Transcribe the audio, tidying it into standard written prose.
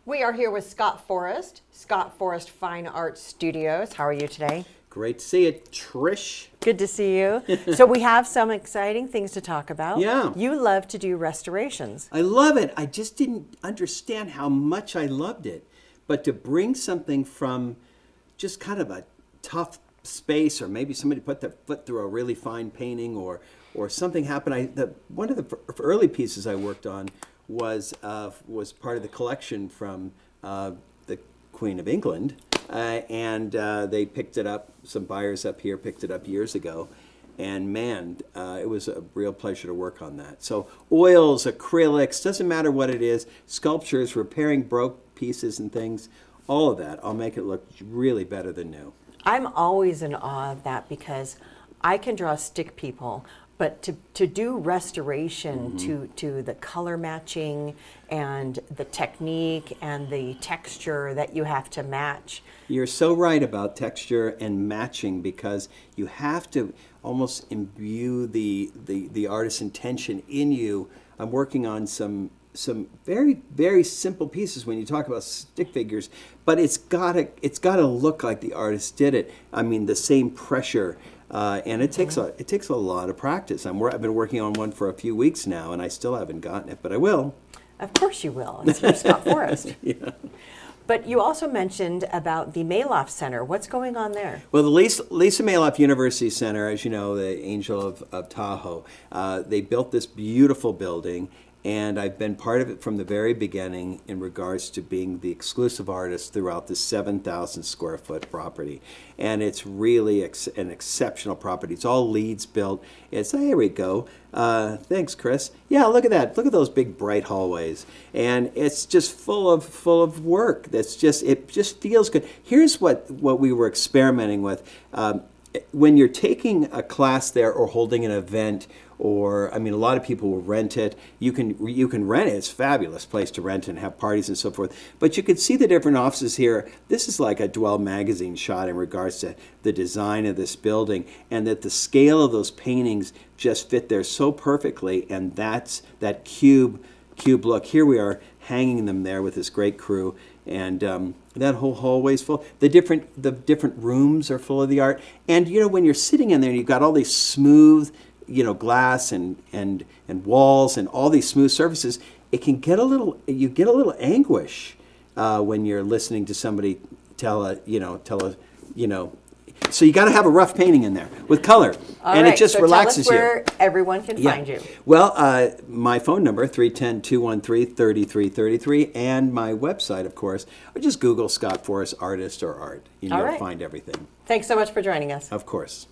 We are here with Scott Forrest, Scott Forrest Fine Arts Studios. How are you today? Great to see you, Trish. Good to see you. So we have some exciting things to talk about. Yeah. You love to do restorations. I love it. I just didn't understand how much I loved it. But to bring something from just kind of a tough space, or maybe somebody put their foot through a really fine painting, or something happened. One of the early pieces I worked on was part of the collection from the Queen of England. And they picked it up, some buyers up here picked it up years ago. And man, it was a real pleasure to work on that. So oils, acrylics, doesn't matter what it is, sculptures, repairing broke pieces and things, all of that, I'll make it look really better than new. I'm always in awe of that because I can draw stick people, but to do restoration to the color matching and the technique and the texture that you have to match. You're so right about texture and matching, because you have to almost imbue the artist's intention in you. I'm working on some very, very simple pieces when you talk about stick figures, but it's gotta look like the artist did it. I mean, the same pressure. And it takes a lot of practice. I've been working on one for a few weeks now, and I still haven't gotten it, but I will. Of course you will. It's your Scott Forrest. Yeah. But you also mentioned about the Maloff Center. What's going on there? Well, the Lisa Maloff University Center, as you know, the Angel of Tahoe, they built this beautiful building. And I've been part of it from the very beginning in regards to being the exclusive artist throughout the 7,000 square foot property. And it's really an exceptional property. It's all LEEDs built. Here we go. Thanks, Chris. Yeah, look at that. Look at those big bright hallways. And it's just full of work. It just feels good. Here's what we were experimenting with. When you're taking a class there or holding an event, or, I mean, a lot of people will rent it. You can rent it. It's a fabulous place to rent and have parties and so forth. But you can see the different offices here. This is like a Dwell magazine shot in regards to the design of this building, and that the scale of those paintings just fit there so perfectly. And that's that cube look. Here we are hanging them there with this great crew, and that whole hallway's full. The different rooms are full of the art. And you know, when you're sitting in there and you've got all these smooth, glass and walls and all these smooth surfaces, you get a little anguish when you're listening to somebody tell so you got to have a rough painting in there with color. And it just relaxes tell us where everyone can find you. Well, my phone number, 310-213-3333, and my website, of course, or just Google Scott Forrest Artist or Art. You'll find everything. Thanks so much for joining us. Of course.